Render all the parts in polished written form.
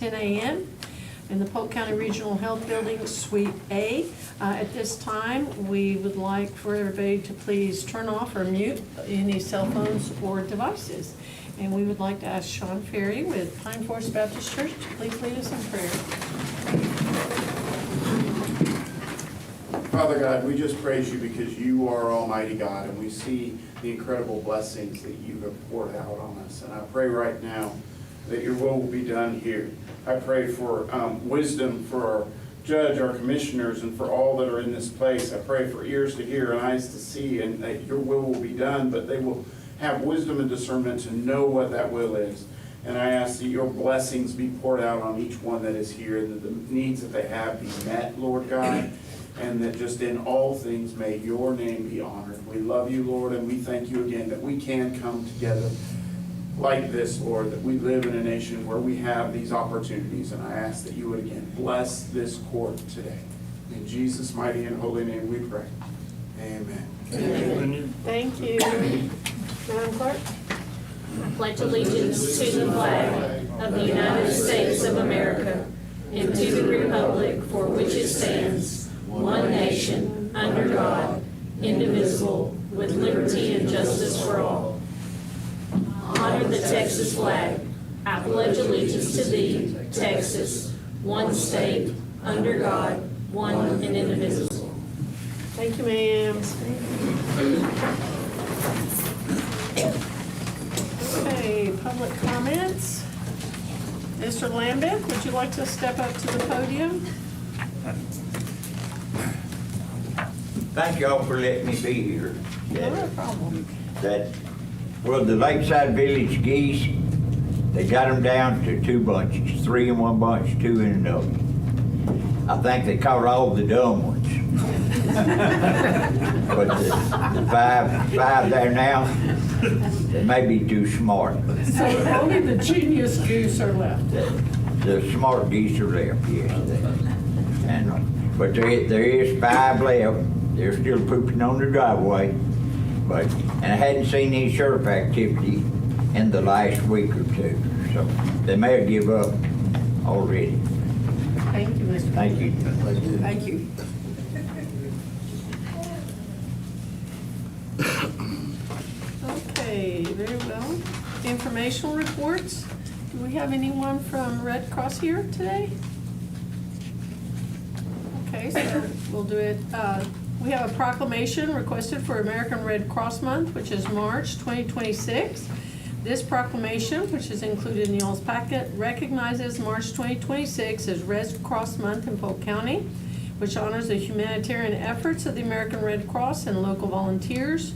10 a.m. in the Polk County Regional Health Building, Suite A. At this time, we would like for everybody to please turn off or mute any cell phones or devices. And we would like to ask Sean Ferry with Pine Forest Baptist Church to please lead us in prayer. Father God, we just praise you because you are Almighty God, and we see the incredible blessings that you have poured out on us. And I pray right now that your will be done here. I pray for wisdom for our judge, our commissioners, and for all that are in this place. I pray for ears to hear and eyes to see, and that your will be done, but they will have wisdom and discernment to know what that will is. And I ask that your blessings be poured out on each one that is here, and that the needs that they have be met, Lord God, and that just in all things may your name be honored. We love you, Lord, and we thank you again that we can come together like this, Lord, that we live in a nation where we have these opportunities. And I ask that you would again bless this court today. In Jesus' mighty and holy name we pray. Amen. Amen. Thank you. Madam Clerk? I pledge allegiance to the flag of the United States of America and to the republic for which it stands, one nation, under God, indivisible, with liberty and justice for all. Honor the Texas flag. I pledge allegiance to thee, Texas, one state, under God, one and indivisible. Thank you, ma'am. Okay, public comments. Mr. Lambeth, would you like to step up to the podium? Thank y'all for letting me be here. No problem. Well, the Lakeside Village geese, they got them down to 2 bunches, 3 in one bunch, 2 in another. I think they caught all the dumb ones. But the five there now, they may be too smart. So only the genius goose are left. The smart geese are left, yes. But there is 5 left. They're still pooping on the driveway. And I hadn't seen any sheriff activity in the last week or 2. So they may have given up already. Thank you, Mr. Thank you. Thank you. Okay, very well. Informational reports. Do we have anyone from Red Cross here today? Okay, so we'll do it. We have a proclamation requested for American Red Cross Month, which is March 2026. This proclamation, which is included in y'all's packet, recognizes March 2026 as Red Cross Month in Polk County, which honors the humanitarian efforts of the American Red Cross and local volunteers.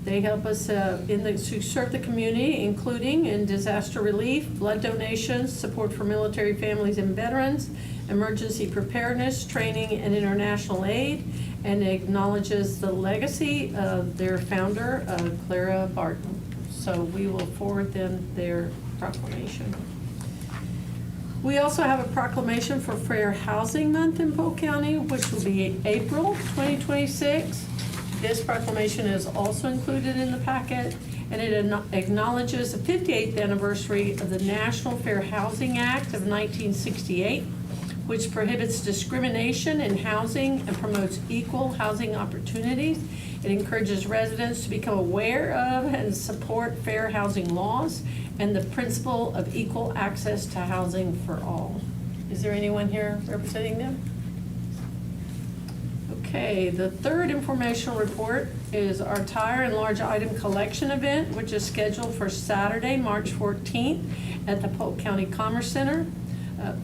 They help us to serve the community, including in disaster relief, blood donations, support for military families and veterans, emergency preparedness, training, and international aid, and acknowledges the legacy of their founder, Clara Barton. So we will forward them their proclamation. We also have a proclamation for Fair Housing Month in Polk County, which will be April 2026. This proclamation is also included in the packet, and it acknowledges the 58th anniversary of the National Fair Housing Act of 1968, which prohibits discrimination in housing and promotes equal housing opportunities. It encourages residents to become aware of and support fair housing laws and the principle of equal access to housing for all. Is there anyone here representing them? Okay, the third informational report is our tire and large item collection event, which is scheduled for Saturday, March 14th at the Polk County Commerce Center.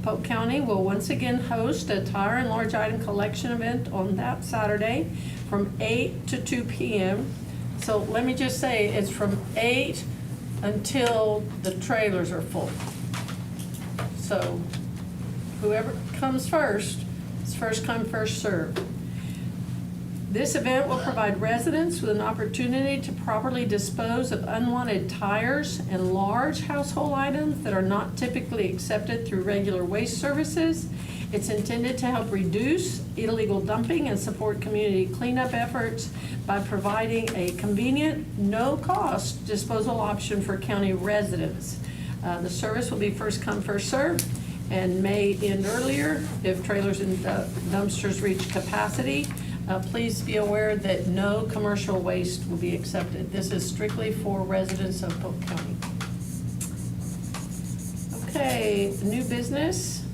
Polk County will once again host a tire and large item collection event on that Saturday from 8 to 2 p.m. So let me just say, it's from 8 until the trailers are full. So whoever comes first, it's first come, first served. This event will provide residents with an opportunity to properly dispose of unwanted tires and large household items that are not typically accepted through regular waste services. It's intended to help reduce illegal dumping and support community cleanup efforts by providing a convenient, no-cost disposal option for county residents. The service will be first come, first served, and may end earlier if trailers and dumpsters reach capacity. Please be aware that no commercial waste will be accepted. This is strictly for residents of Polk County. Okay, new business.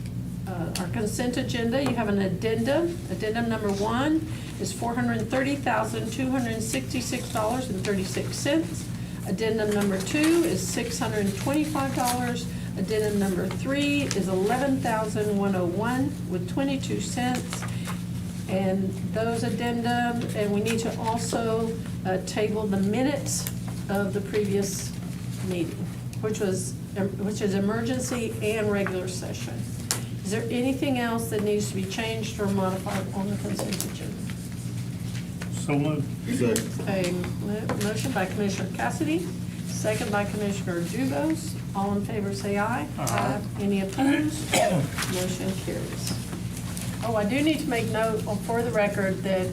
Our consent agenda, you have an addendum. Addendum number 1 is $430,266.36. Addendum number 2 is $625. Addendum number 3 is $11,101 with 22 cents. And those addendums, and we need to also table the minutes of the previous meeting, which is emergency and regular session. Is there anything else that needs to be changed or modified on the consent agenda? So moved. A motion by Commissioner Cassidy, second by Commissioner Dubose. All in favor say aye. Aye. Any opposed? Motion carries. Oh, I do need to make note for the record that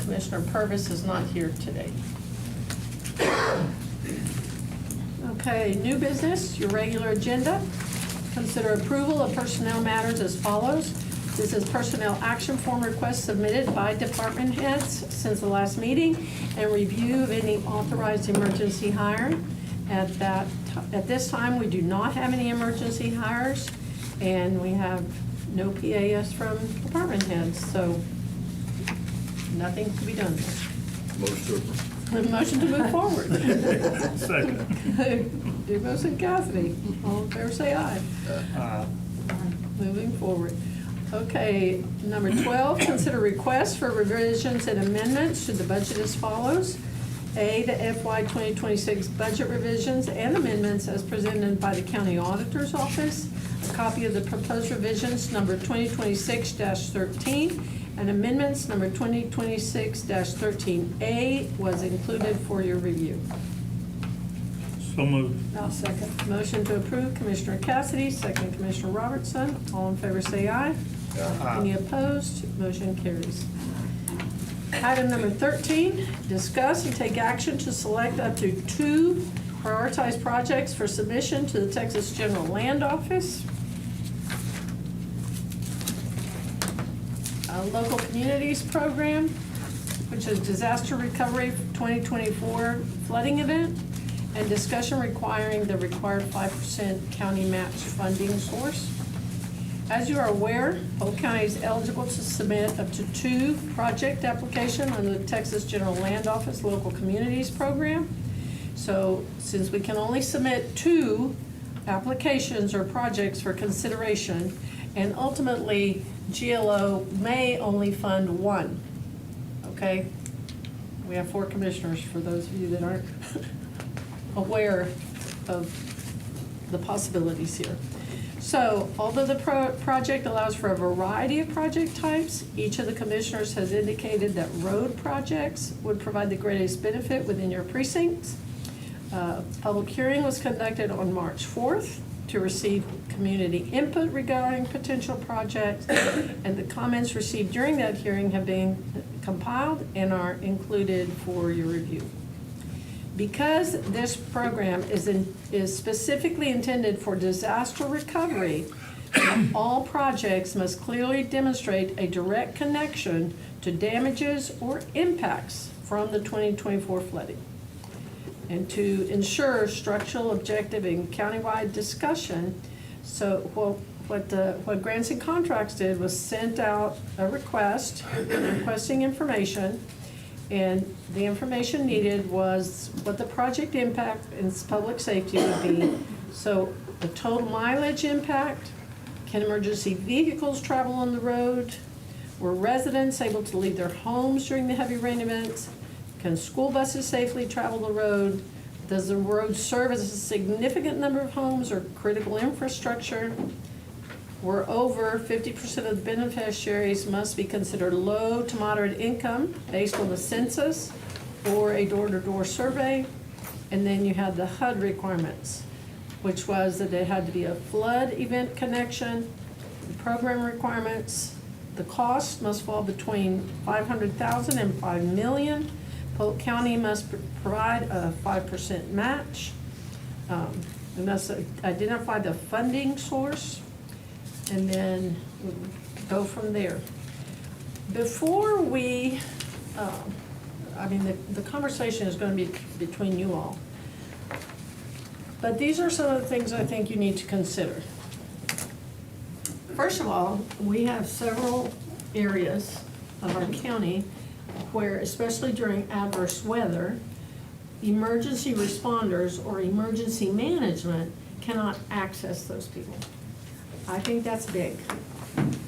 Commissioner Purvis is not here today. Okay, new business, your regular agenda. Consider approval of personnel matters as follows. This is personnel action form requests submitted by department heads since the last meeting, and review of any authorized emergency hiring. At this time, we do not have any emergency hires, and we have no PAS from department heads, so nothing to be done there. Motion to move forward. Second. Dubose and Cassidy, all in favor say aye. Moving forward. Okay, number 12, consider requests for revisions and amendments to the budget as follows. A, the FY 2026 budget revisions and amendments as presented by the County Auditor's Office. A copy of the proposed revisions number 2026-13 and amendments number 2026-13A was included for your review. So moved. I'll second. Motion to approve, Commissioner Cassidy, second Commissioner Robertson. All in favor say aye. Any opposed? Motion carries. Item number 13, discuss and take action to select up to 2 prioritized projects for submission to the Texas General Land Office. A local communities program, which is disaster recovery 2024 flooding event, and discussion requiring the required 5% county match funding source. As you are aware, Polk County is eligible to submit up to 2 project applications under the Texas General Land Office Local Communities Program. So since we can only submit 2 applications or projects for consideration, and ultimately GLO may only fund 1, okay? We have 4 commissioners for those of you that aren't aware of the possibilities here. So, although the project allows for a variety of project types, each of the commissioners has indicated that road projects would provide the greatest benefit within your precincts. Public hearing was conducted on March 4th to receive community input regarding potential projects, and the comments received during that hearing have been compiled and are included for your review. Because this program is specifically intended for disaster recovery, all projects must clearly demonstrate a direct connection to damages or impacts from the 2024 flooding. And to ensure structural, objective, and countywide discussion, so what Grants and Contracts did was sent out a request requesting information. And the information needed was what the project impact and public safety would be. So the total mileage impact, can emergency vehicles travel on the road? Were residents able to leave their homes during the heavy rain events? Can school buses safely travel the road? Does the road serve as a significant number of homes or critical infrastructure? Where over 50% of the beneficiaries must be considered low to moderate income based on the census or a door-to-door survey. And then you had the HUD requirements, which was that it had to be a flood event connection, the program requirements, the cost must fall between $500,000 and $5 million. Polk County must provide a 5% match. And that's identify the funding source. and then we'll go from there. Before we, the conversation is gonna be between you all. But these are some of the things I think you need to consider. First of all, we have several areas of our county where, especially during adverse weather, emergency responders or emergency management cannot access those people. I think that's big.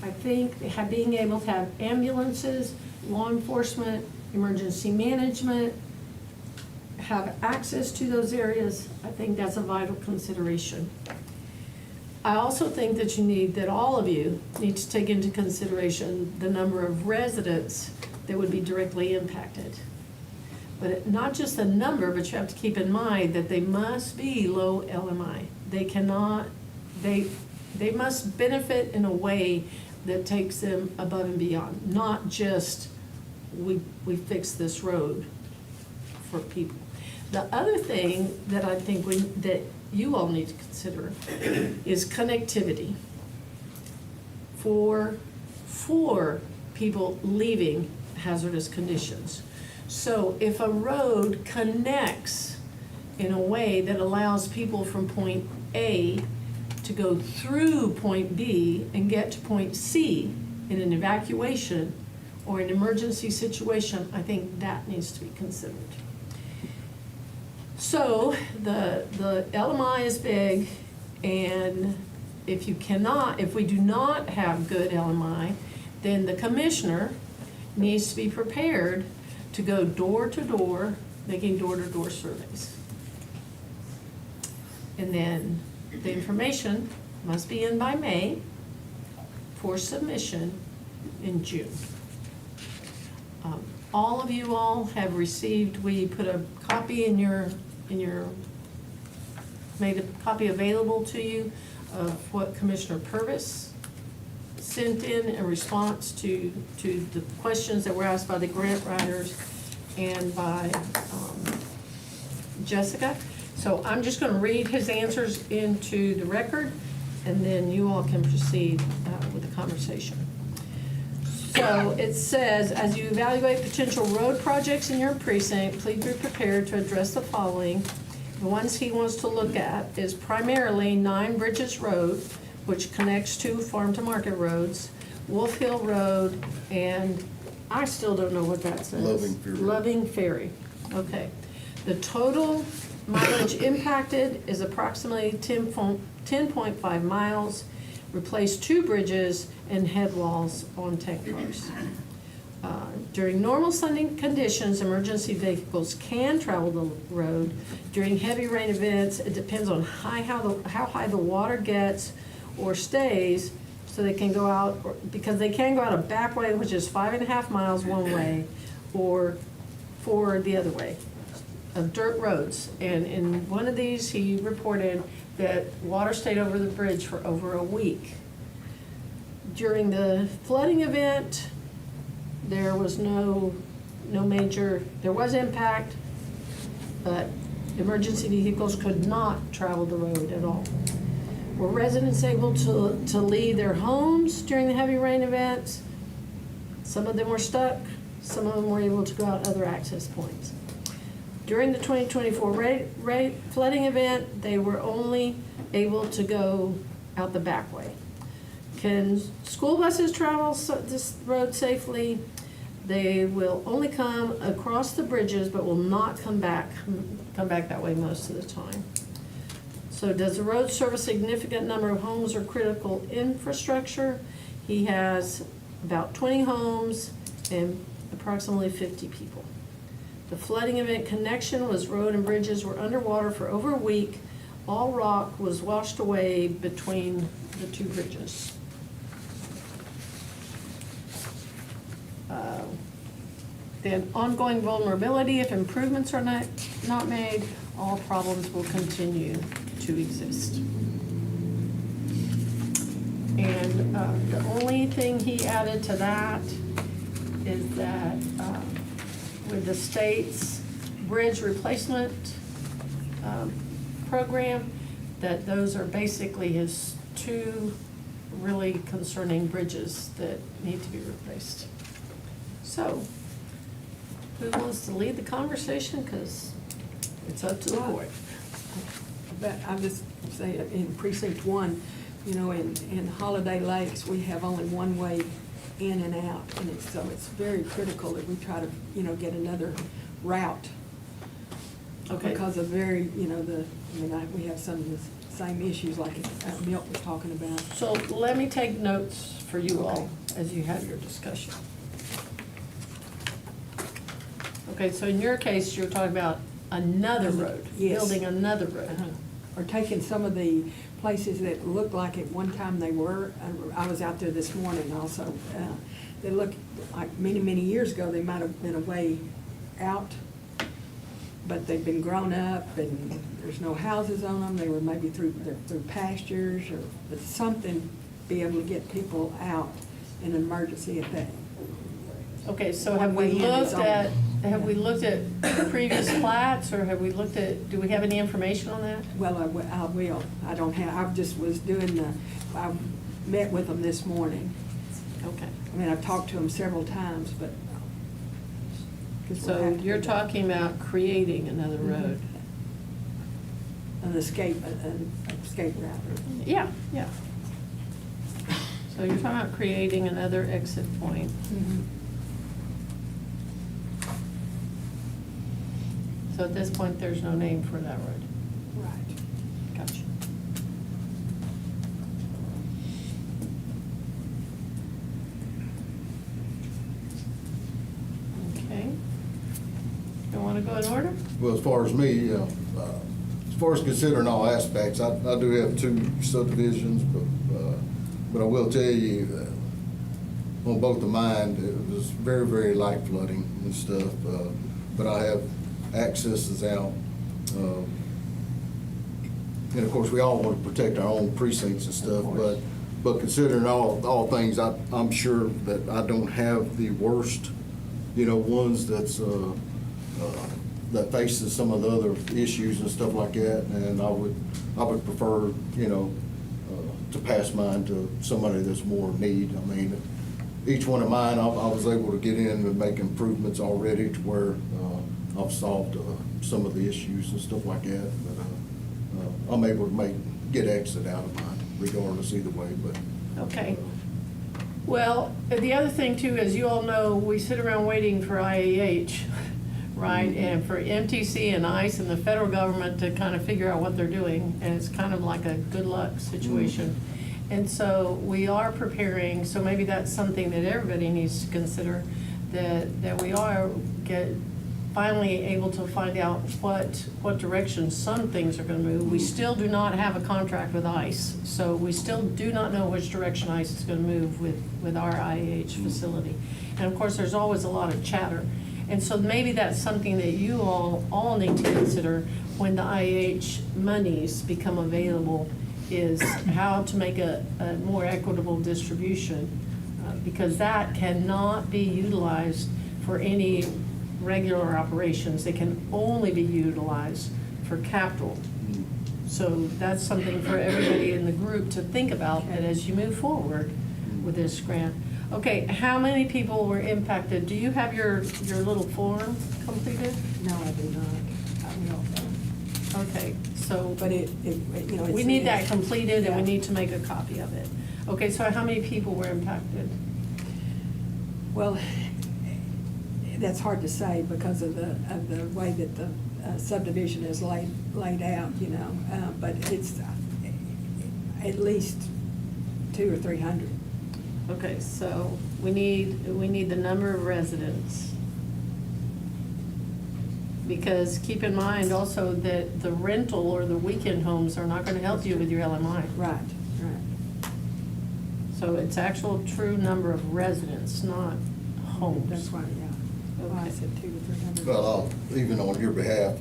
I think being able to have ambulances, law enforcement, emergency management, have access to those areas, I think that's a vital consideration. I also think that all of you need to take into consideration the number of residents that would be directly impacted. But not just the number, but you have to keep in mind that they must be low LMI. They must benefit in a way that takes them above and beyond, not just we fix this road for people. The other thing that I think that you all need to consider is connectivity for people leaving hazardous conditions. So if a road connects in a way that allows people from point A to go through point B and get to point C in an evacuation or an emergency situation, I think that needs to be considered. So the LMI is big, and if we do not have good LMI, then the commissioner needs to be prepared to go door to door, making door-to-door surveys. And then the information must be in by May for submission in June. All of you all have received, we put a copy made a copy available to you of what Commissioner Purvis sent in response to the questions that were asked by the grant writers and by Jessica. So I'm just going to read his answers into the record, and then you all can proceed with the conversation. So it says, as you evaluate potential road projects in your precinct, please be prepared to address the following. The ones he wants to look at is primarily 9 Bridges Road, which connects to Farm to Market roads, Wolf Hill Road, and I still don't know what that says. Loving Ferry. Loving Ferry, okay. The total mileage impacted is approximately 10.5 miles. Replace 2 bridges and head walls on tank cars. During normal Sunday conditions, emergency vehicles can travel the road. During heavy rain events, it depends on how high the water gets or stays, so they can go out, because they can go out a back way, which is 5.5 miles one way, or 4 the other way, of dirt roads. And in one of these, he reported that water stayed over the bridge for over a week. During the flooding event, there was no major, there was impact, but emergency vehicles could not travel the road at all. Were residents able to leave their homes during the heavy rain events? Some of them were stuck, some of them were able to go out other access points. During the 2024 flooding event, they were only able to go out the back way. Can school buses travel this road safely? They will only come across the bridges, but will not come back that way most of the time. So does the road serve a significant number of homes or critical infrastructure? He has about 20 homes and approximately 50 people. The flooding event connection was road and bridges were underwater for over a week. All rock was washed away between the 2 bridges. Then ongoing vulnerability, if improvements are not made, all problems will continue to exist. And the only thing he added to that is that with the state's bridge replacement program, that those are basically his 2 really concerning bridges that need to be replaced. So, who wants to lead the conversation? Because it's up to the board. But I'll just say in precinct 1, you know, in Holiday Lakes, we have only one way in and out. And so it's very critical that we try to, you know, get another route. Okay. Because of very, you know, we have some of the same issues like Milt was talking about. So let me take notes for you all as you have your discussion. Okay, so in your case, you're talking about another road, Yes. building another road. Or taking some of the places that looked like at one time they were, I was out there this morning also, they look like many, many years ago, they might have been a way out, but they've been grown up and there's no houses on them, they were maybe through pastures or but something, be able to get people out in an emergency if that. Okay, so have One we way in looked is on. at, previous plats, or have we looked at, do we have any information on that? Well, I will. I don't have, I just was doing I met with them this morning. Okay. I mean, I've talked to them several times, but. 'cause we'll So have to you're do that. talking about creating another road? An escape route. Yeah, yeah. So you're talking about creating another exit point. So at this point, there's no name for that road. Right. Gotcha. Okay. You want to go in order? Well, as far as me, as far as considering all aspects, I do have 2 subdivisions, but I will tell you, on both of mine, it was very, very light flooding and stuff, but I have accesses out. And of course, we all want to protect our own precincts and stuff, but considering all things, I'm sure that I don't have the worst, you know, ones that faces some of the other issues and stuff like that, and I would prefer, you know, to pass mine to somebody that's more in need. I mean, each one of mine, I was able to get in and make improvements already to where I've solved some of the issues and stuff like that, but I'm able to get exit out of mine regardless either way, but. Okay. Well, the other thing too, as you all know, we sit around waiting for IAH, right? And for MTC and ICE and the federal government to kind of figure out what they're doing. And it's kind of like a good luck situation. And so we are preparing, so maybe that's something that everybody needs to consider, that we are finally able to find out what direction some things are going to move. We still do not have a contract with ICE, so we still do not know which direction ICE is going to move with our IAH facility. And of course, there's always a lot of chatter. And so maybe that's something that you all need to consider when the IAH monies become available, is how to make a more equitable distribution, because that cannot be utilized for any regular operations. They can only be utilized for capital. So that's something for everybody in the group to think about as you move forward with this grant. Okay, how many people were impacted? Do you have your little form completed? No, I do not. I will. Okay, so But you know. we need that completed and we Yeah. need to make a copy of it. Okay, so how many people were impacted? Well, that's hard to say because of the way that the subdivision is laid out, you know. But it's at least 200 or 300. Okay, so we need the number of residents. Because keep in mind also that the rental or the weekend homes are not going to help you with your LMI. Right. So it's actual true number of residents, not homes. That's right, yeah. Well, I Okay. said 200 to 300. Well, even on your behalf,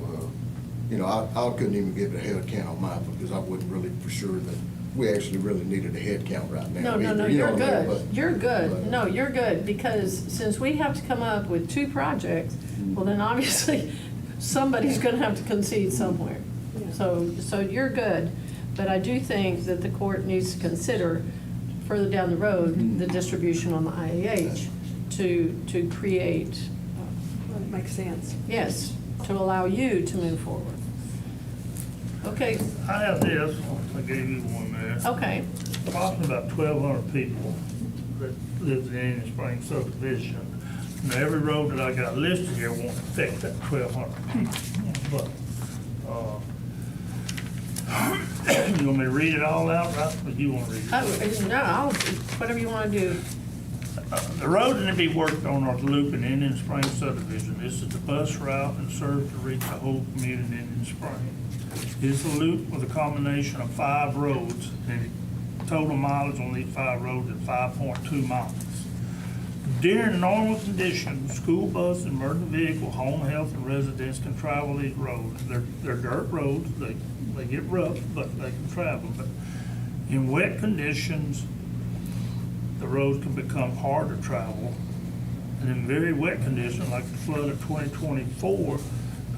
you know, I couldn't even give a head count on mine because I wasn't really for sure that we actually really needed a head count right now. No, either, you know you're what I mean? good. But- You're good. but- No, you're good, because since we have to come up with 2 projects, well, then obviously, somebody's gonna have to concede somewhere. Yeah. So you're good, but I do think that the court needs to consider further down the road, the distribution on the IAH to create, That makes sense. yes, to allow you to move forward. Okay, I have this, I gave you one there. okay, Approximately about 1,200 people that live in Indian Springs subdivision. Now, every road that I got listed here won't affect that 1,200 people, but, you want me to read it all out, right, or you want to read it? whatever you want to do. The road that be worked on are the loop in Indian Springs subdivision. This is the bus route and serves to reach the whole community in Indian Springs. It is a loop with a combination of 5 roads, and the total mileage on these 5 roads is 5.2 miles. During normal conditions, school bus, emergency vehicle, home health, and residents can travel these roads. They're dirt roads, they get rough, but they can travel. But in wet conditions, the roads can become hard to travel. And in very wet conditions, like the flood of 2024,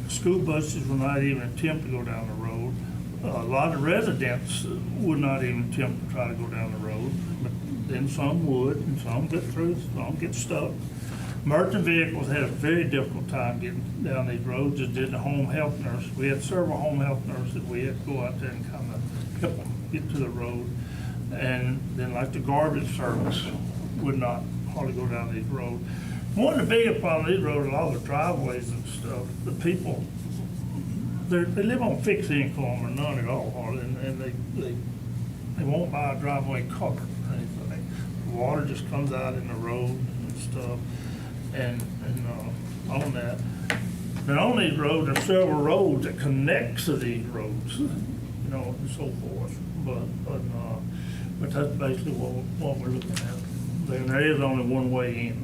school buses will not even attempt to go down the road. A lot of residents would not even attempt to try to go down the road, but then some would, and some get through, some get stuck. Merchant vehicles had a very difficult time getting down these roads, as did the home health nurse. We had several home health nurses that we had to go out there and kind of help them get to the road. And then like the garbage service would not hardly go down these roads. One of the big problems on these roads, a lot of the driveways and stuff, the people, they live on fixed income or none at all, hardly, and they won't buy a driveway covered or anything. Water just comes out in the road and stuff, and on that. And on these roads, there's several roads that connect to these roads, and so forth. But that's basically what we're looking at. There is only one way in.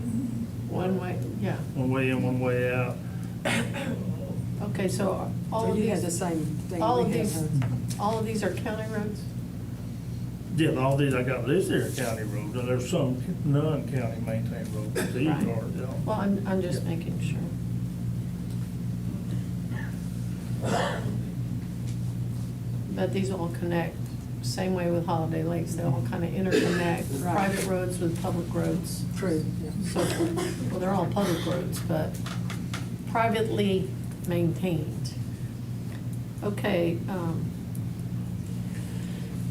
One way, yeah. One way in, one way out. Okay, so all So of you had the these, same thing. all of we had, these, huh? all of these are county roads? Yeah, all these I got listed are county roads, and there's some non-county maintained roads. These Right. are, Well, I'm just making sure. But these all connect, same way with Holiday Lakes, they all kind of interconnect, Right. private roads with public roads. True, yeah. So, well, they're all public roads, but privately maintained. Okay,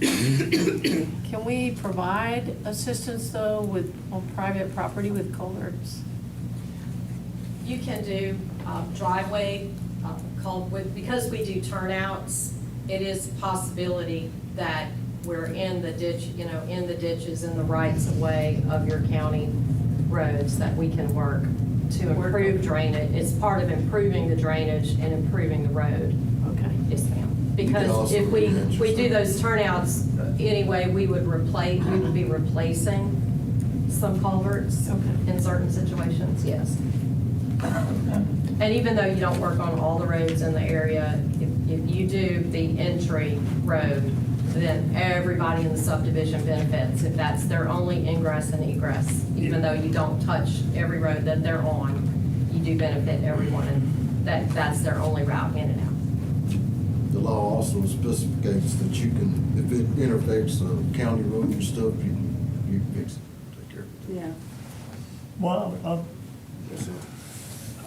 can we provide assistance though with, on private property with culverts? You can do driveway, because we do turnouts, it is a possibility that we're in the ditch, in the ditches, in the rights of way of your county roads that we can work to improve drainage. It's part of improving the drainage and improving the road. Okay. Yes, ma'am. You can Because also if we reach- do those turnouts, anyway, we would be replacing some culverts Okay. in certain situations, yes. And even though you don't work on all the roads in the area, if you do the entry road, then everybody in the subdivision benefits if that's their only ingress and egress. Even though you don't touch every road that they're on, you do benefit everyone, and that's their only route in and out. The law also specifies that you can, if it interfacts a county road and stuff, you can fix it, take care of it. Yeah. well, Yes, sir.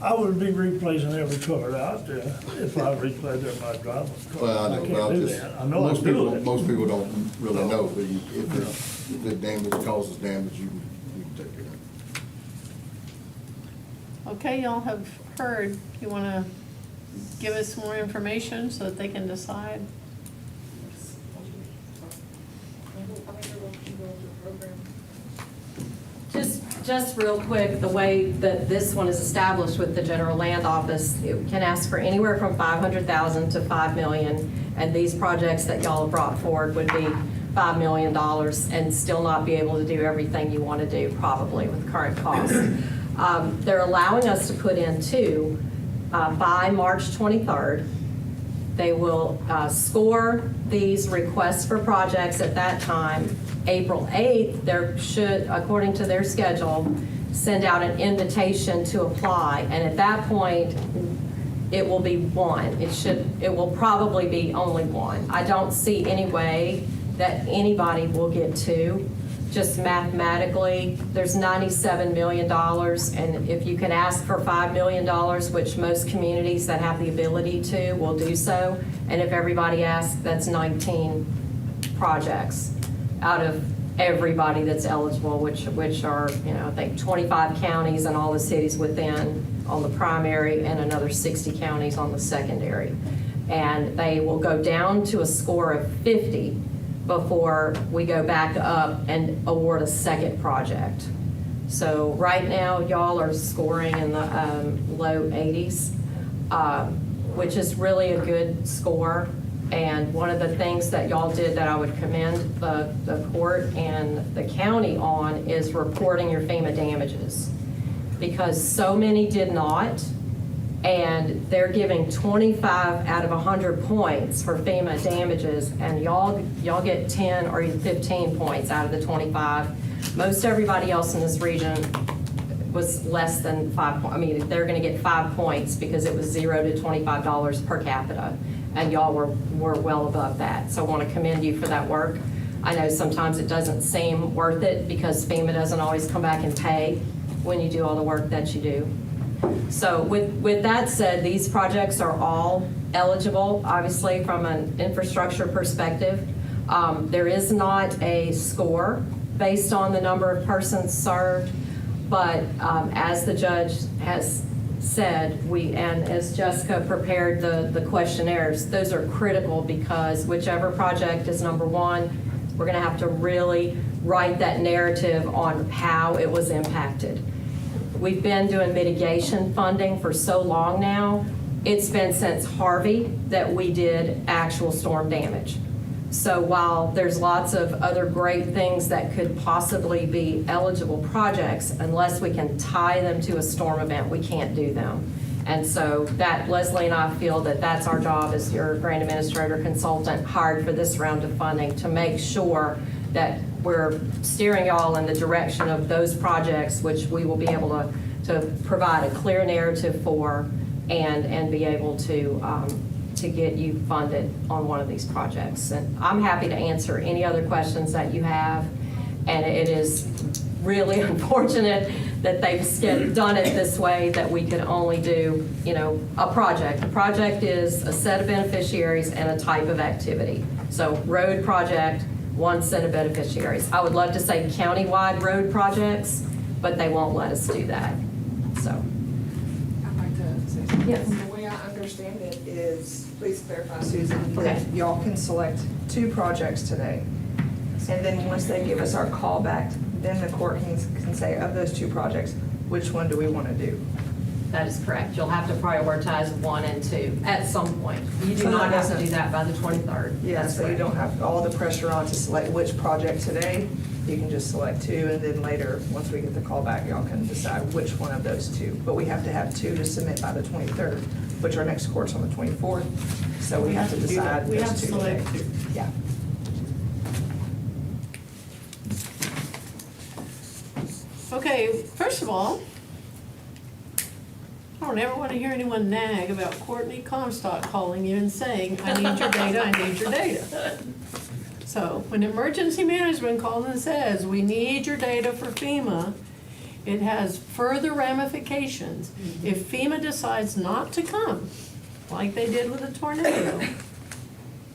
I would be replacing every culvert out there if I replaced every driveway. Well, I know, but can't I'll do just, that. I know I'm most people, doing it. most people don't really know, but if the damage causes damage, you can take care of it. Okay, y'all have heard, you want to give us more information so that they can decide? Just real quick, the way that this one is established with the General Land Office, it can ask for anywhere from $500,000 to $5 million, and these projects that y'all have brought forward would be $5 million and still not be able to do everything you want to do, probably, with current costs. They're allowing us to put in two by March 23rd. They will score these requests for projects at that time. April 8th, they should, according to their schedule, send out an invitation to apply. And at that point, it will be one. It will probably be only one. I don't see any way that anybody will get two. just mathematically, there's $97 million, and if you can ask for $5 million, which most communities that have the ability to will do so, and if everybody asks, that's 19 projects out of everybody that's eligible, which are, I think 25 counties and all the cities within on the primary and another 60 counties on the secondary. And they will go down to a score of 50 before we go back up and award a second project. So right now, y'all are scoring in the low 80s, which is really a good score. And one of the things that y'all did that I would commend the court and the county on is reporting your FEMA damages. Because so many did not, and they're giving 25 out of 100 points for FEMA damages, and y'all get 10 or even 15 points out of the 25. Most everybody else in this region was less than 5 points. I mean, they're gonna get 5 points because it was $0 to $25 per capita, and y'all were well above that. So I wanna commend you for that work. I know sometimes it doesn't seem worth it because FEMA doesn't always come back and pay when you do all the work that you do. So with that said, these projects are all eligible, obviously, from an infrastructure perspective. There is not a score based on the number of persons served, but as the judge has said, and as Jessica prepared the questionnaires, those are critical because whichever project is number one, we're gonna have to really write that narrative on how it was impacted. We've been doing mitigation funding for so long now. It's been since Harvey that we did actual storm damage. So while there's lots of other great things that could possibly be eligible projects, unless we can tie them to a storm event, we can't do them. And so that Leslie and I feel that that's our job as your grant administrator consultant hired for this round of funding to make sure that we're steering y'all in the direction of those projects, which we will be able to provide a clear narrative for and be able to get you funded on one of these projects. And I'm happy to answer any other questions that you have. And it is really unfortunate that they've done it this way, that we could only do, a project. A project is a set of beneficiaries and a type of activity. So road project, one set of beneficiaries. I would love to say countywide road projects, but they won't let us do that, so. I'd like to say something. Yes. The way I understand it is, please clarify, Susan, Okay. that y'all can select 2 projects today. And then once they give us our call back, then the court can say, of those 2 projects, which one do we want to do? That is correct. You'll have to prioritize 1 and 2 at some point. You do So not that have to doesn't- do that by the 23rd. Yeah, That's so you correct. don't have all the pressure on to select which project today. You can just select 2, and then later, once we get the call back, y'all can decide which one of those 2. But we have to have 2 to submit by the 23rd, which our next court's on the 24th. So we have to decide We have those to 2 select today. 2. Yeah. Okay, first of all, I don't ever want to hear anyone nag about Courtney Comstock calling you and saying, I need your data, I need your data. So when emergency management calls and says, we need your data for FEMA, it has further ramifications. If FEMA decides not to come, like they did with the tornado,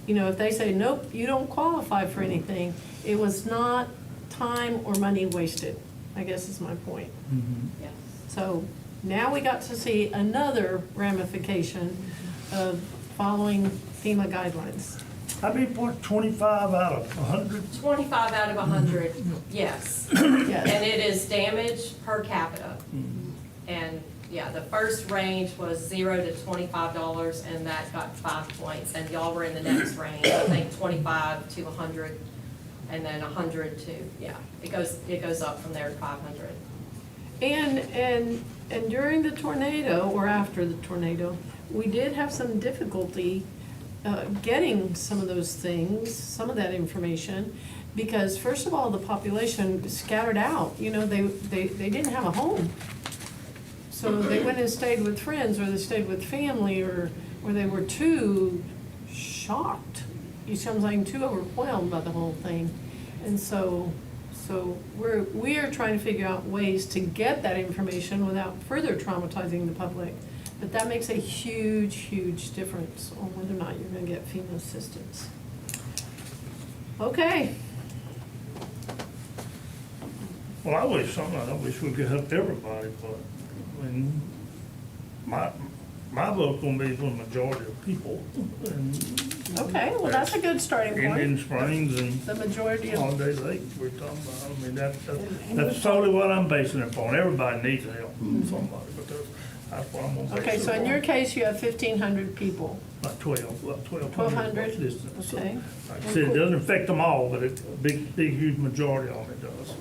if they say, nope, you don't qualify for anything, it was not time or money wasted, I guess is my point. Yeah. So now we got to see another ramification of following FEMA guidelines. How many points, 25 out of 100? 25 out of 100, yes. Yes. And it is damage per capita. And yeah, the first range was $0 to $25, and that got 5 points. And y'all were in the next range, I think 25 to 100, and then 100 to, yeah, it goes up from there to 500. And during the tornado, or after the tornado, we did have some difficulty getting some of those things, some of that information, because first of all, the population scattered out. They didn't have a home. So they went and stayed with friends, or they stayed with family, or they were too shocked. You see what I'm saying? Too overwhelmed by the whole thing. And so So we are trying to figure out ways to get that information without further traumatizing the public. But that makes a huge, huge difference on whether or not you're gonna get FEMA assistance. Okay, Well, I wish we could help everybody, but, I mean, my vote's gonna be for the majority of people. okay, well, that's a good starting Indian point. Springs and The majority of, Holiday Lake we're talking about. I mean, that's solely what I'm basing it on. Everybody needs help from somebody, but that's what I'm gonna base it on. okay, so in your case, you have 1,500 people. Like 1200. 1,200? Distance. So, Okay. like I said, it doesn't affect them all, but it's a big, huge majority of it does.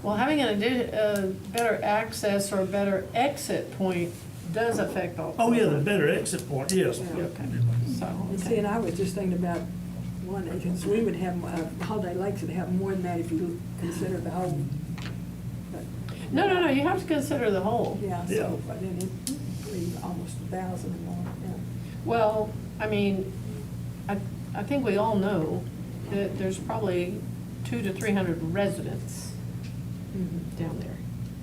Well, having a better access or a better exit point does affect all. Oh, yeah, the better exit point, yes. Yeah. Okay, so, And see, okay. and I was just thinking about one, because we would have, Holiday Lakes would have more than that if you consider the whole. But, No, you have to consider the whole. Yeah, Yeah. so, but then it'd be almost 1,000 or more, yeah. Well, I mean, I think we all know that there's probably 200 to 300 residents down there.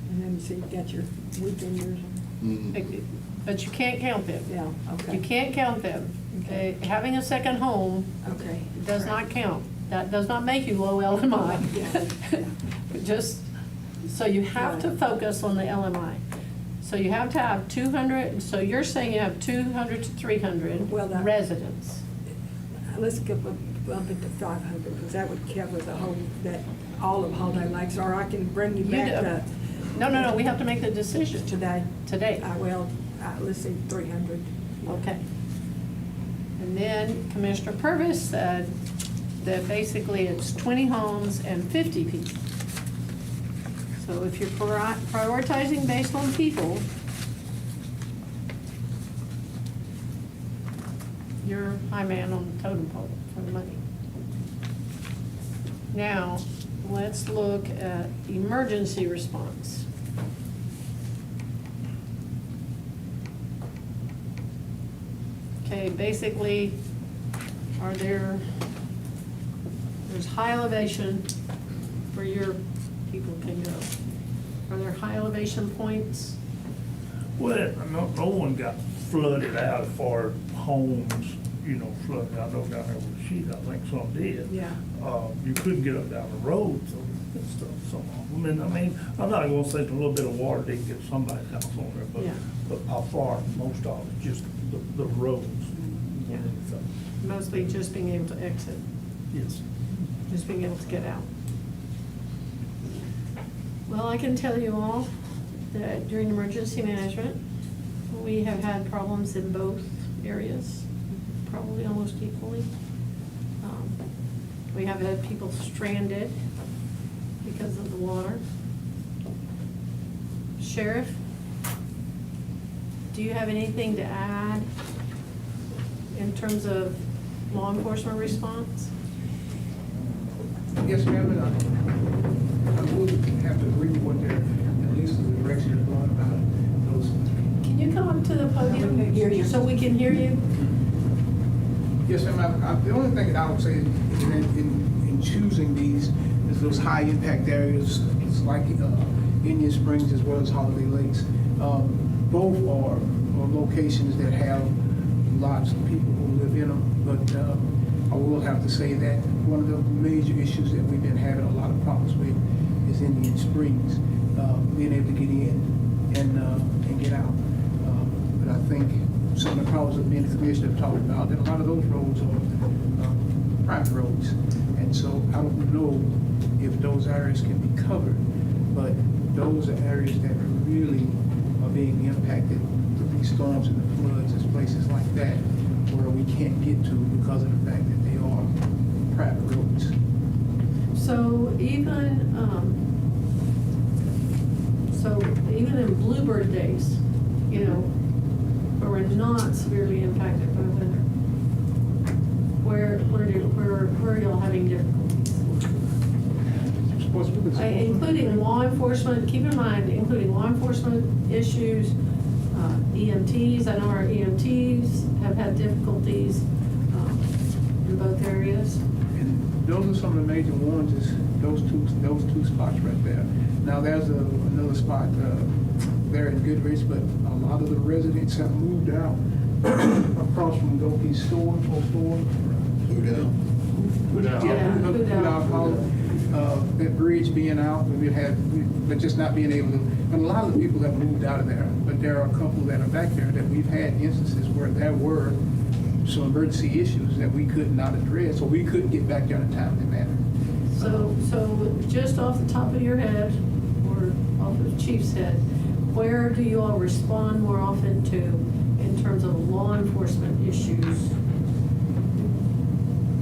And then you see, you got your weekenders, and- But you can't count them. yeah, okay. You can't count them. Okay. Having a second home Okay. does not count. That does not make you low LMI. Yeah. Just, so you have to focus on the LMI. So you have to have 200, so you're saying you have 200 to 300 Well, that- residents. Let's go bump it to 500, because that would cover the whole, all of Holiday Lakes, or I can bring you You back do- to No, we have to make the decision today. today. Let's see, 300. Okay. And then Commissioner Purvis said that basically it's 20 homes and 50 people. So if you're prioritizing based on people, you're high man on the totem pole for the money. Now, let's look at emergency response. Okay, basically, there's high elevation where your people can go. Are there high elevation points? Well, no one got flooded out as far as homes, flooded. I know down there with the sheet, I think some did. Yeah. You couldn't get up down the road and stuff, some of them. I mean, I'm not gonna say a little bit of water didn't get somebody's house on there, Yeah. but how far, most of it, just the roads. Yeah. Mostly just being able to exit, Yes. just being able to get out. Well, I can tell you all that during emergency management, we have had problems in both areas, probably almost equally. We have had people stranded because of the water. Sheriff, do you have anything to add in terms of law enforcement response? Yes, ma'am, and I would have to agree with what they're, at least the direction they're going about those. Can you come up to the podium so we can hear you? Yes, ma'am, the only thing that I would say is in choosing these is those high impact areas, it's like Indian Springs as well as Holiday Lakes. Both are locations that have lots of people who live in them, but I will have to say that one of the major issues that we've been having a lot of problems with is Indian Springs, being able to get in and get out. But I think some of the problems that me and the commissioner have talked about, that a lot of those roads are private roads. And so I don't know if those areas can be covered, but those are areas that really are being impacted with these storms and the floods, as places like that, where we can't get to because of the fact that they are private roads. So even in bluebird days, where we're not severely impacted by weather, where are y'all having difficulties? Including law enforcement, keep in mind, including law enforcement issues, EMTs, I know our EMTs have had difficulties in both areas. And those are some of the major ones is those two spots right there. Now, there's another spot there in Goodrich, but a lot of the residents have moved out across from Gopi's store, old store. Who down? Put out Hollow, that bridge being out, but just not being able to, but a lot of the people have moved out of there, but there are a couple that are back there that we've had instances where there were some emergency issues that we could not address, or we couldn't get back there in a timely manner. So just off the top of your head, or off of the chief's head, where do you all respond more often to in terms of law enforcement issues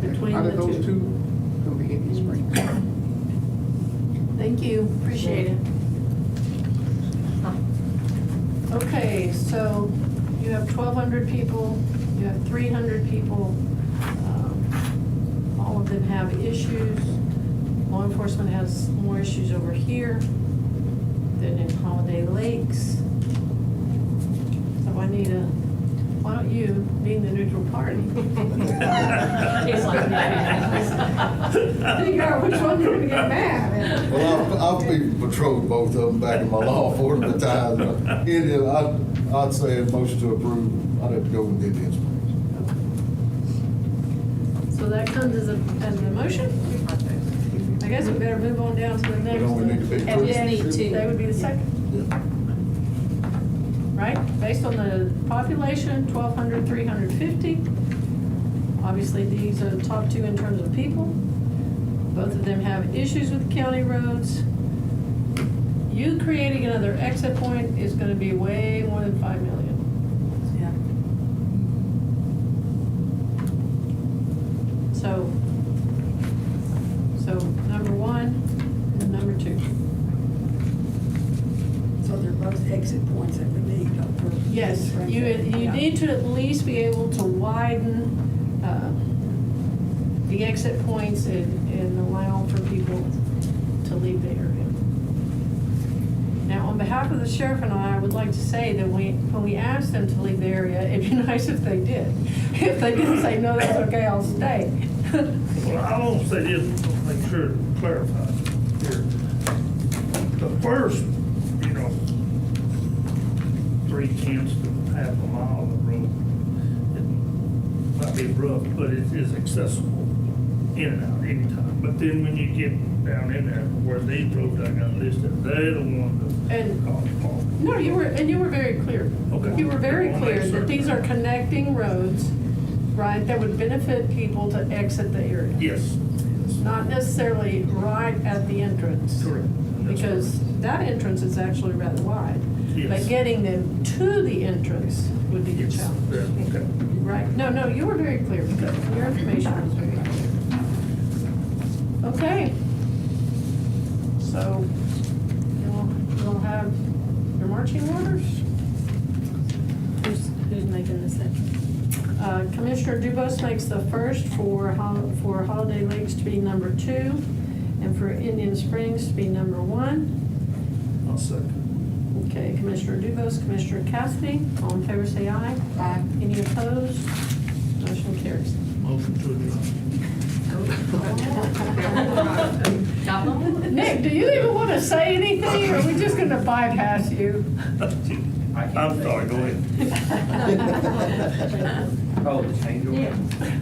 between Out the of those two, it'll be Indian Springs. Thank you, appreciate it. Okay, so you have 1,200 people, you have 300 people. All of them have issues. Law enforcement has more issues over here than in Holiday Lakes. So Juanita, why don't you, being the neutral party, He's like, figure out which one you're gonna get mad at? Well, I've been patrolled both of them back in my law enforcement time. Indian, I'd say a motion to approve, I'd have to go with Indian Springs. So that comes as a motion? I guess we better move on down to the next Don't we one. need to be And just approved? need to- That would be the second, Yeah. right? Based on the population, 1,200, 350. Obviously, these are the top two in terms of people. Both of them have issues with county roads. You creating another exit point is gonna be way more than 5 million. Yeah. So number one and number two. So they're both exit points that we need. for- Yes, you Yeah. need to at least be able to widen the exit points and allow for people to leave the area. Now, on behalf of the sheriff and I would like to say that when we asked them to leave the area, it'd be nice if they did. If they didn't say, no, that's okay, I'll stay. Well, I want to say this, make sure to clarify here. The first, 3/10 to half a mile of road, it might be rough, but it is accessible in and out anytime. But then when you get down in there, where these roads I got listed, they're the ones that And- cause problems. No, you were very clear. Okay. You were very I wanna clear make that certain. these are connecting roads, right, that would benefit people to exit the area. Yes. Not necessarily right at the entrance. Correct. And that's Because that entrance is actually rather wide. Yes. But getting them to the entrance would be the Yes. challenge. Yeah, okay. Right? No, you were very clear. Your information was very clear. Okay. So, you'll have your marching orders? Who's making the second? Commissioner Dubus makes the first for Holiday Lakes to be number 2, and for Indian Springs to be number 1. I'll second. Okay, Commissioner Dubus, Commissioner Cassidy, all in favor say aye. Aye. Any opposed? Motion carries. Motion to adjourn. Got one? Nick, do you even want to say anything, or are we just going to bypass you? I'm sorry, go ahead. Oh, the change order? Yeah,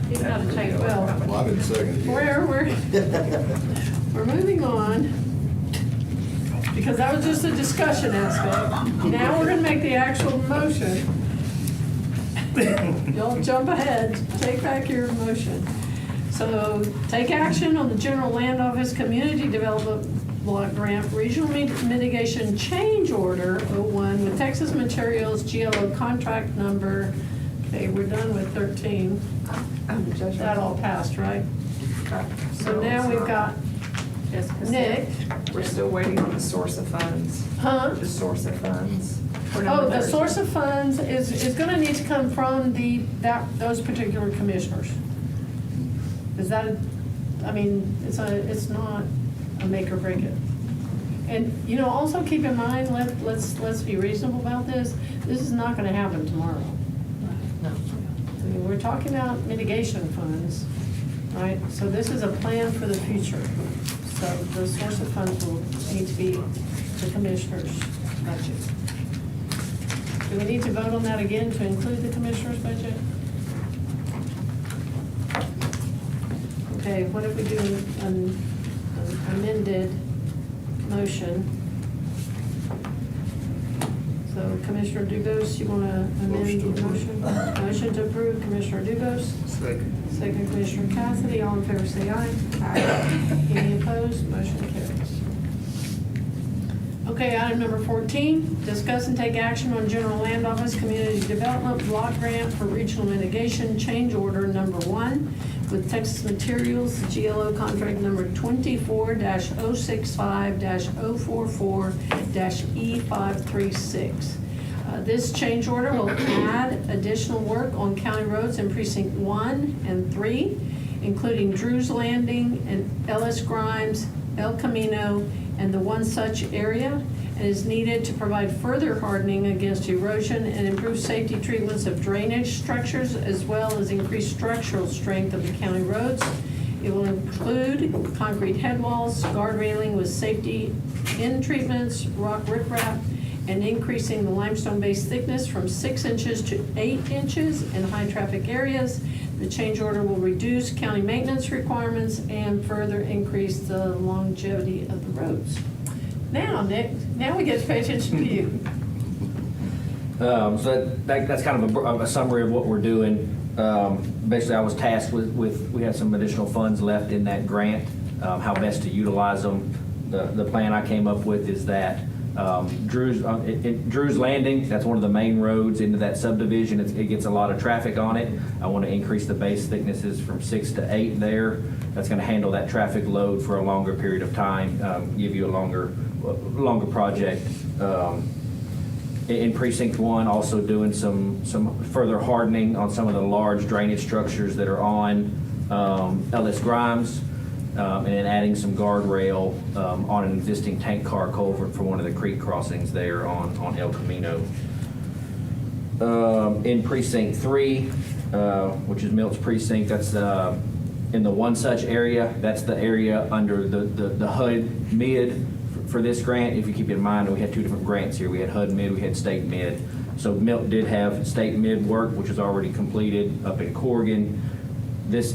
he's got to change. Well, Well, I didn't second it. we're moving on, because that was just a discussion aspect. Now we're going to make the actual motion. Don't jump ahead, take back your motion. So, take action on the General Land Office Community Development Block Grant Regional Mitigation Change Order 01 with Texas Materials GLO contract number, okay, we're done with 13. That all passed, right? So now we've got Nick. We're still waiting on the source of funds. Huh? The source of funds. for Oh, number the 13. source of funds is gonna need to come from those particular commissioners. Is that, it's not a make or break it. And, also keep in mind, let's be reasonable about this. This is not gonna happen tomorrow. No. I mean, we're talking about mitigation funds, right? So this is a plan for the future. So the source of funds will need to be the commissioner's budget. Do we need to vote on that again to include the commissioner's budget? Okay, what if we do an amended motion? So Commissioner Dubus, you want to amend the motion? Motion to approve, Commissioner Dubus. Second. Second, Commissioner Cassidy. All in favor, say aye. Aye. Any opposed? Motion carries. Okay, item number 14, discuss and take action on General Land Office Community Development Block Grant for Regional Mitigation Change Order Number 1 with Texas Materials GLO Contract Number 24-065-044-E536. This change order will add additional work on county roads in Precinct 1 and 3, including Drew's Landing and Ellis Grimes, El Camino, and the One Such area, and is needed to provide further hardening against erosion and improve safety treatments of drainage structures, as well as increase structural strength of the county roads. It will include concrete head walls, guard railing with safety end treatments, rock riprap, and increasing the limestone base thickness from 6 inches to 8 inches in high traffic areas. The change order will reduce county maintenance requirements and further increase the longevity of the roads. Now, Nick, now we get to pay attention to you. So that's kind of a summary of what we're doing. Basically, I was tasked with we had some additional funds left in that grant, how best to utilize them. The plan I came up with is that Drew's Landing, that's one of the main roads into that subdivision. It gets a lot of traffic on it. I want to increase the base thicknesses from 6 to 8 there. That's going to handle that traffic load for a longer period of time, give you a longer project. In Precinct 1, also doing some further hardening on some of the large drainage structures that are on Ellis Grimes. And then adding some guardrail on an existing tank car culvert for one of the creek crossings there on El Camino. In Precinct 3, which is Milt's precinct, that's in the One Such area. That's the area under the HUD mid for this grant. If you keep in mind, we had 2 different grants here. We had HUD mid, we had state mid. So Milt did have state mid work, which is already completed up in Corrigan. This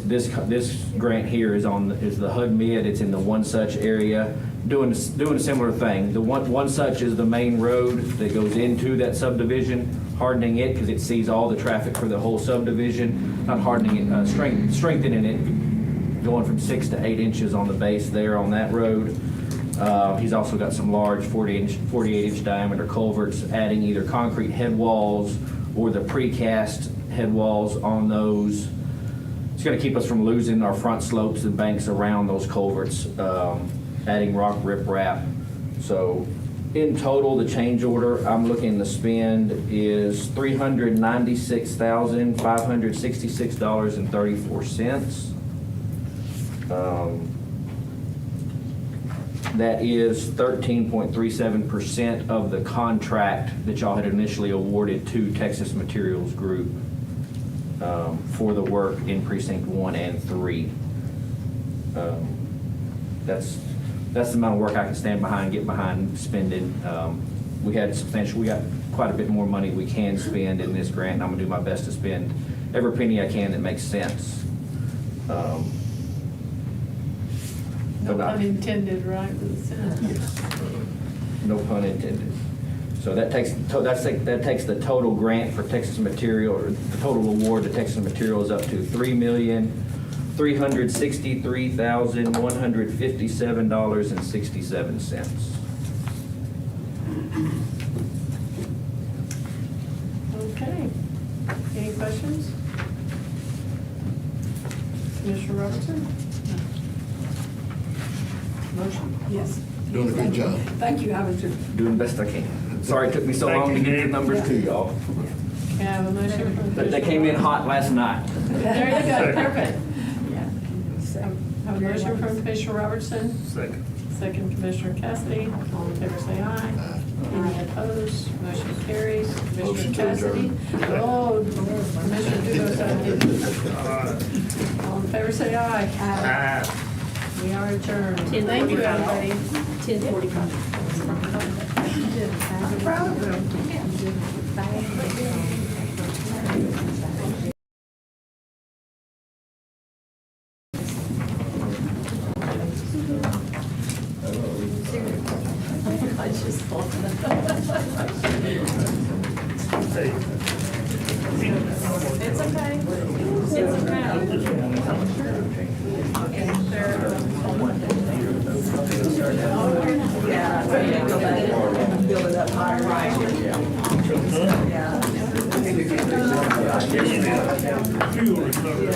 grant here is the HUD mid. It's in the One Such area, doing a similar thing. The One Such is the main road that goes into that subdivision, hardening it because it sees all the traffic for the whole subdivision. Not hardening it, strengthening it, going from 6 to 8 inches on the base there on that road. He's also got some large 48-inch diameter culverts, adding either concrete head walls or the precast head walls on those. It's going to keep us from losing our front slopes and banks around those culverts, adding rock riprap. So in total, the change order I'm looking to spend is $396,566.34. That is 13.37% of the contract that y'all had initially awarded to Texas Materials Group for the work in Precinct 1 and 3. That's the amount of work I can stand behind, get behind spending. We got quite a bit more money we can spend in this grant, and I'm gonna do my best to spend every penny I can that makes sense. No pun intended, right? No pun intended. So that takes the total grant for Texas Material, or the total award to Texas Materials, up to $3,363,157.67. Okay. Any questions? Commissioner Robertson? Motion? Yes. Doing a good job. Thank you, I was just, Doing the best I can. Sorry it took me so long to get the numbers to y'all. Can I have a motion from But they came in hot last night. There you go, perfect. yeah. So, Have a motion from Commissioner Robertson, Second. second Commissioner Cassidy. All in favor, say aye. Any opposed? Motion carries. Motion Commissioner to Cassidy? Oh, Commissioner Dubus, I did. All in favor, say aye. We are adjourned. 10:45. Thank you, everybody. 10:45. I'm proud of them. It's okay. It's okay. Build it up higher. Yeah. Fuel recovery.